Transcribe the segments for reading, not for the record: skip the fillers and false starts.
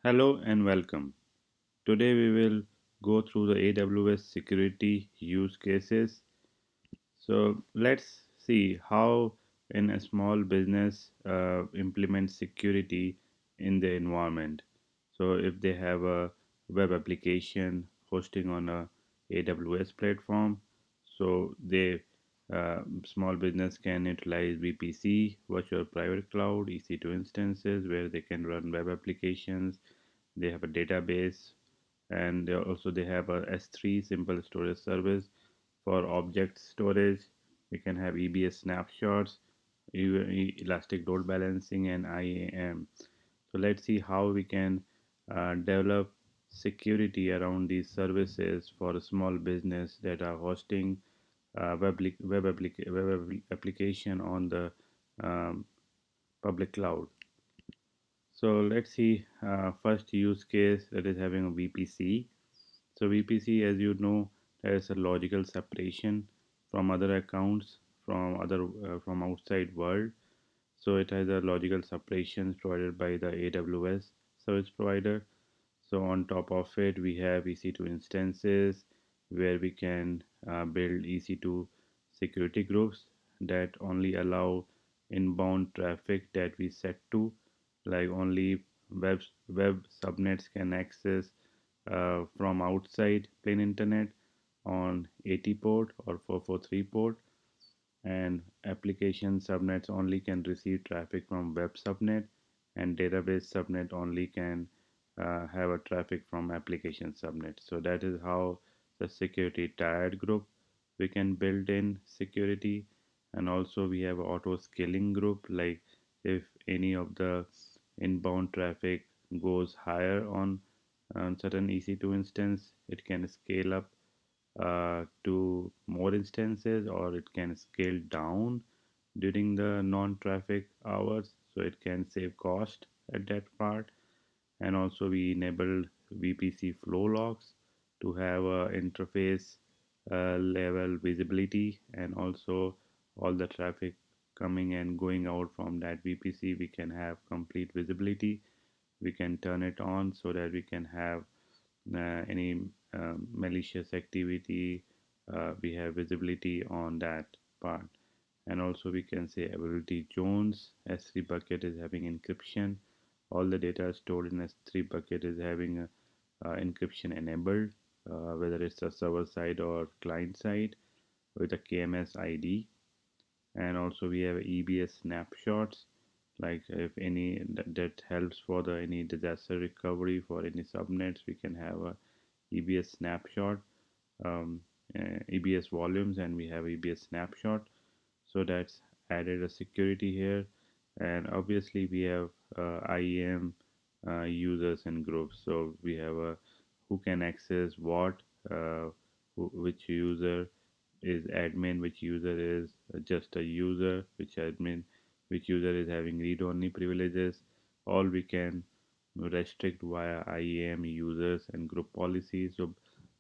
Hello and welcome. Today we will go through the AWS security use cases. So let's see how in a small business implement security in the environment. So if they have a web application hosting on a AWS platform, so they small business can utilize VPC, virtual private cloud, EC2 instances where they can run web applications. They have a database, and they have a S3 simple storage service for object storage. We can have EBS snapshots, elastic load balancing, and IAM. So let's see how we can develop security around these services for a small business that are hosting application on the um, public cloud. So let's see first use case, that is having a VPC. So VPC, as you know, there is a logical separation from other accounts from outside world. So it has a logical separation provided by the AWS service provider. So on top of it, we have EC2 instances where we can build EC2 security groups that only allow inbound traffic that we set to, like only web subnets can access from outside plain internet on 80 port or 443 port, and application subnets only can receive traffic from web subnet, and database subnet only can have a traffic from application subnet. So that is how the security tied group we can build in security. And also we have auto scaling group, like if any of the inbound traffic goes higher on certain EC2 instance, it can scale up to more instances, or it can scale down during the non-traffic hours, so it can save cost at that part. And also we enabled VPC flow logs to have a interface level visibility, and also all the traffic coming and going out from that VPC, we can have complete visibility. We can turn it on so that we can have any malicious activity. We have visibility on that part. And also we can say availability zones. S3 bucket is having encryption. All the data stored in S3 bucket is having encryption enabled, whether it's a server side or client side, with a KMS ID. And also we have EBS snapshots, like if any that helps for the any disaster recovery for any subnets, we can have a EBS snapshot, um, EBS volumes, and we have EBS snapshot. So that's added a security here. And obviously we have IAM users and groups. So we have a who can access what, which user is admin, which user is just a user, which user is having read-only privileges. All we can restrict via IAM users and group policies. So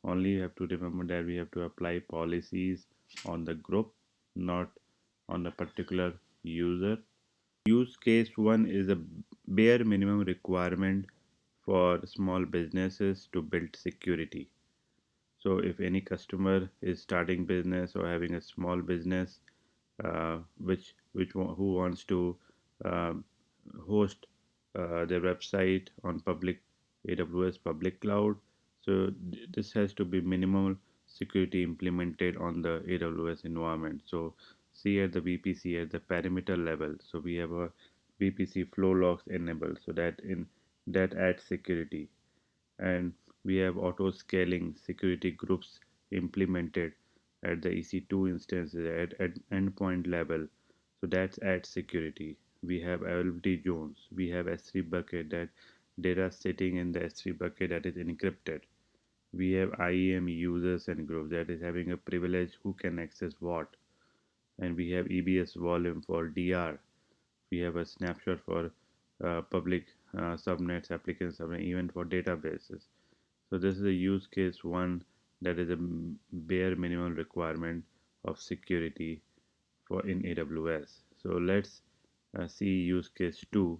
only you have to remember that we have to apply policies on the group, not on a particular user. Use case one is a bare minimum requirement for small businesses to build security. So if any customer is starting business or having a small business, who wants to uh, host their website on public AWS public cloud, so this has to be minimal security implemented on the AWS environment. So see at the VPC at the perimeter level. So we have a VPC flow logs enabled, so that adds security. And we have auto scaling security groups implemented at the EC2 instances at endpoint level, so that's at security. We have availability zones, we have S3 bucket, that data sitting in the S3 bucket that is encrypted. We have IAM users and groups, that is having a privilege who can access what. And we have EBS volume for DR. We have a snapshot for public subnets, application subnet, even for databases. So this is a use case one, that is a bare minimum requirement of security for in AWS. So let's see use case two,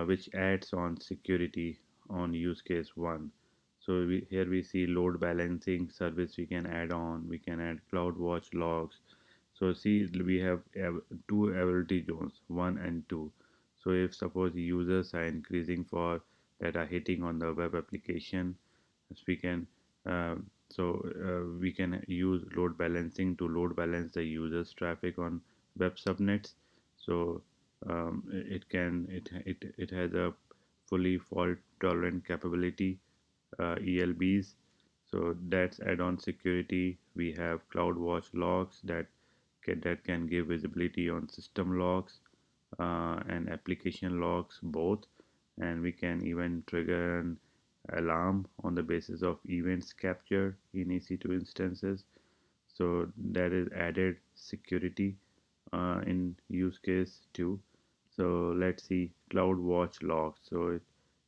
which adds on security on use case 1. So here we see load balancing service we can add on. We can add CloudWatch logs. So see we have two availability zones, 1 and 2. So if suppose users are increasing for that are hitting on the web application, as we can uh, we can use load balancing to load balance the users traffic on web subnets. So it has a fully fault tolerant capability, ELBs. So that's add-on security. We have CloudWatch logs that can give visibility on system logs and application logs both, and we can even trigger an alarm on the basis of events captured in EC2 instances. So that is added security in use case 2. So let's see CloudWatch logs. So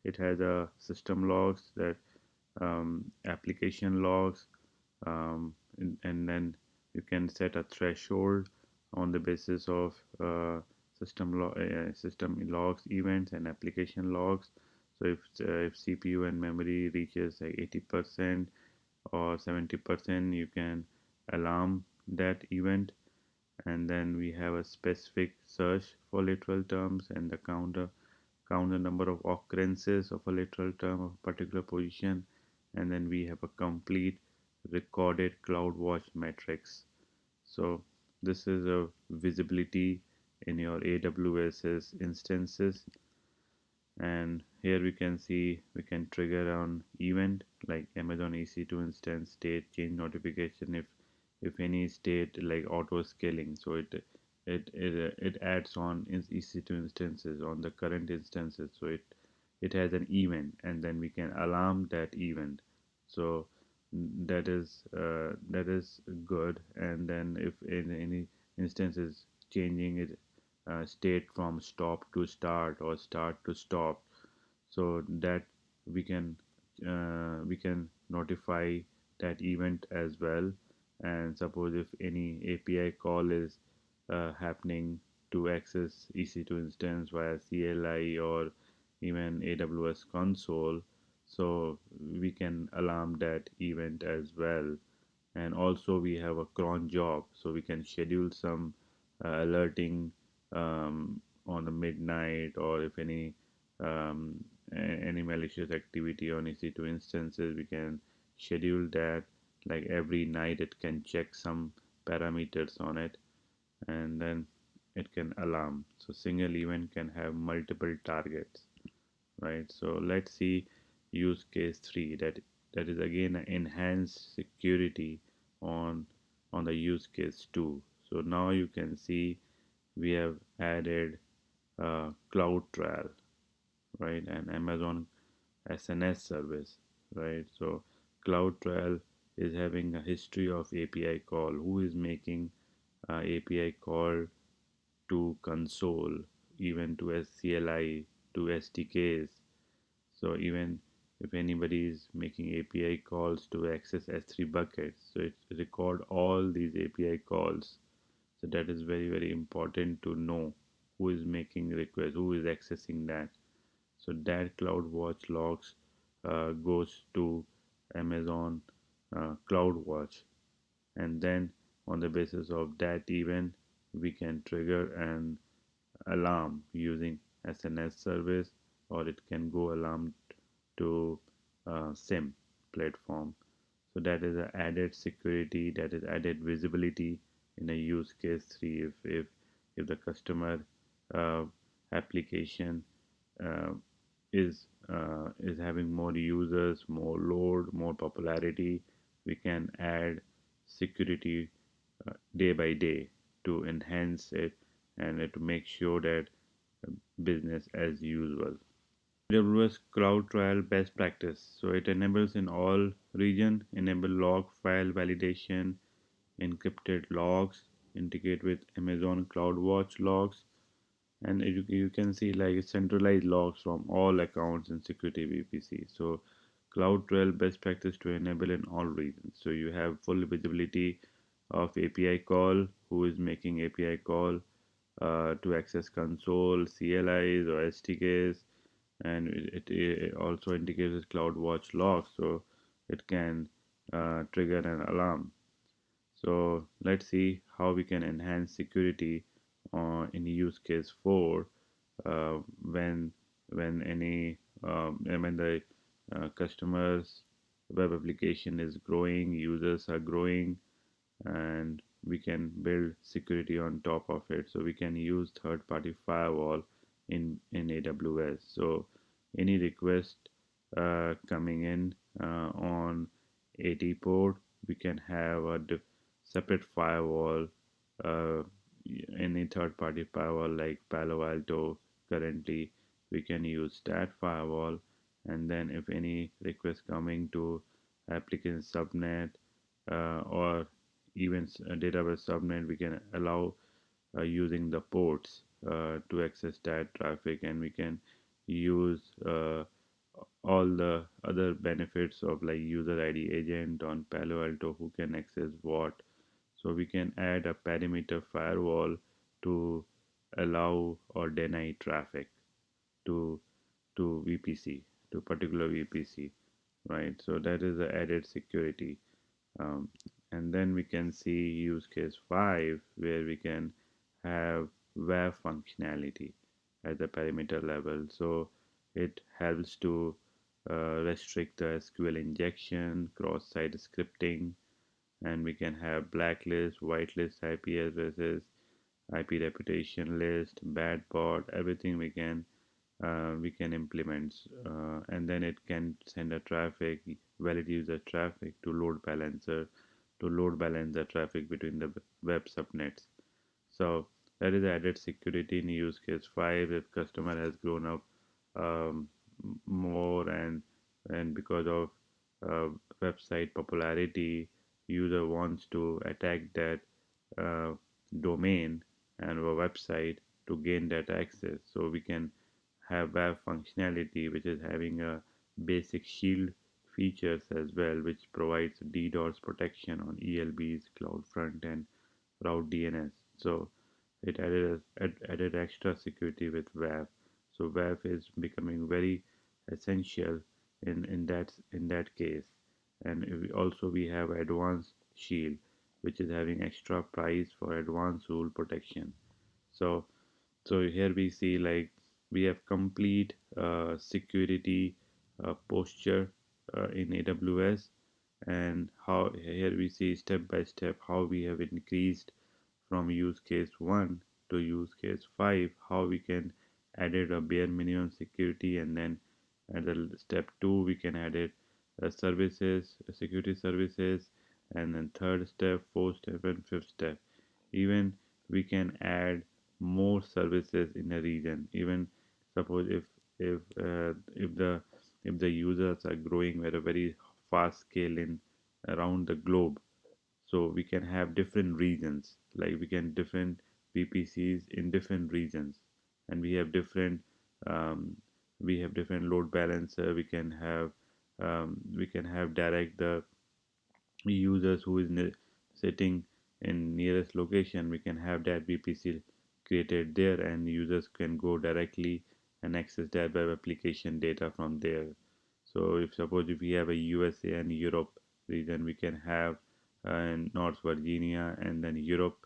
it has a system logs, that application logs, and then you can set a threshold on the basis of system logs, events, and application logs. So if CPU and memory reaches like 80% or 70%, you can alarm that event. And then we have a specific search for literal terms, and the count the number of occurrences of a literal term of a particular position. And then we have a complete recorded CloudWatch metrics. So this is a visibility in your AWS's instances. And here we can see we can trigger on event like Amazon EC2 instance state change notification if any state like auto scaling. So it adds on EC2 instances on the current instances. So it has an event, and then we can alarm that event. So that is good. And then if in any instance is changing it state from stop to start or start to stop, so that we can we can notify that event as well. And suppose if any API call is happening to access EC2 instance via CLI or even AWS console, so we can alarm that event as well. And also we have a cron job, so we can schedule some alerting on the midnight, or if um, any malicious activity on EC2 instances, we can schedule that. Like every night it can check some parameters on it, and then it can alarm. So single event can have multiple targets, right? So let's see use case 3, that is again an enhanced security on the use case 2. So now you can see we have added cloud trial, right, and Amazon SNS service, right? So cloud trial is having a history of API call, who is making API call to console, even to SCLI, to SDKs. So even if anybody is making API calls to access S3 buckets, so it record all these API calls. So that is very, very important to know who is making requests, who is accessing that. So that CloudWatch logs goes to Amazon CloudWatch, and then on the basis of that event, we can trigger an alarm using SNS service, or it can go alarm to SIM platform. So that is a added security, that is added visibility in a use case 3. If the customer uh, application uh, is having more users, more load, more popularity, we can add security day by day to enhance it, and to make sure that business as usual. AWS Cloud Trial best practice. So it enables in all region, enable log file validation, encrypted logs, integrate with Amazon CloudWatch logs, and you can see like centralized logs from all accounts in security VPC. So Cloud Trail best practice to enable in all regions. So you have full visibility of API call, who is making API call to access console, CLIs or SDKs, and it also indicates its CloudWatch log, so it can trigger an alarm. So let's see how we can enhance security in use case 4 uh, when any when the customers web application is growing, users are growing, and we can build security on top of it. So we can use third party firewall in AWS. So any request coming in on AT port, we can have a separate firewall, uh, any third party firewall like Palo Alto. Currently we can use that firewall, and then if any request coming to application subnet or even a database subnet, we can allow using the ports to access that traffic, and we can use all the other benefits of like user ID agent on Palo Alto who can access what. So we can add a perimeter firewall to allow or deny traffic to VPC, to particular VPC, right? So that is the added security. um, and then we can see use case 5 where we can have WAF functionality at the perimeter level. So it helps to restrict the SQL injection, cross-site scripting, and we can have blacklist, whitelist IP addresses, IP reputation list, bad bot, everything we can implement, and then it can send a traffic, valid user traffic to load balancer to load balance the traffic between the web subnets. So that is added security in use case 5 if customer has grown up um, more, and because of uh, website popularity, user wants to attack that uh, domain and a website to gain that access. So we can have web functionality which is having a basic shield features as well, which provides DDoS protection on ELBs, CloudFront, and Route DNS. So it added extra security with WAF. So WAF is becoming very essential in that case. And we have advanced shield, which is having extra price for advanced rule protection. So here we see like we have complete security posture in AWS, and how here we see step by step how we have increased from use case 1 to use case 5, how we can added a bare minimum security, and then at the step 2 we can add it services, security services, and then third step, fourth step, and fifth step. Even we can add more services in a region. Even suppose if the users are growing at a very fast scale in around the globe, so we can have different regions, like we can different VPCs in different regions, and um, we have different load balancer. We can have direct the users who is sitting in nearest location. We can have that VPC created there, and users can go directly and access that web application data from there. So if suppose if we have a USA and Europe region, we can have North Virginia and then Europe.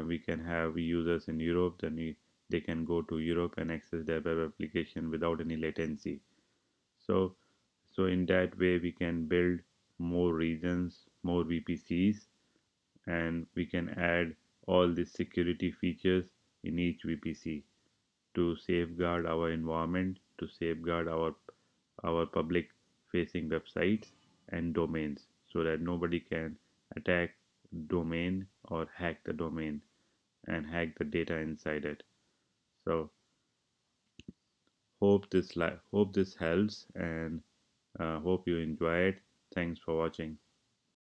We can have users in Europe, then they can go to Europe and access their web application without any latency. So in that way we can build more regions, more VPCs, and we can add all the security features in each VPC to safeguard our environment, to safeguard our public facing websites and domains, so that nobody can attack domain or hack the domain and hack the data inside it. So hope this helps, and hope you enjoy it. Thanks for watching.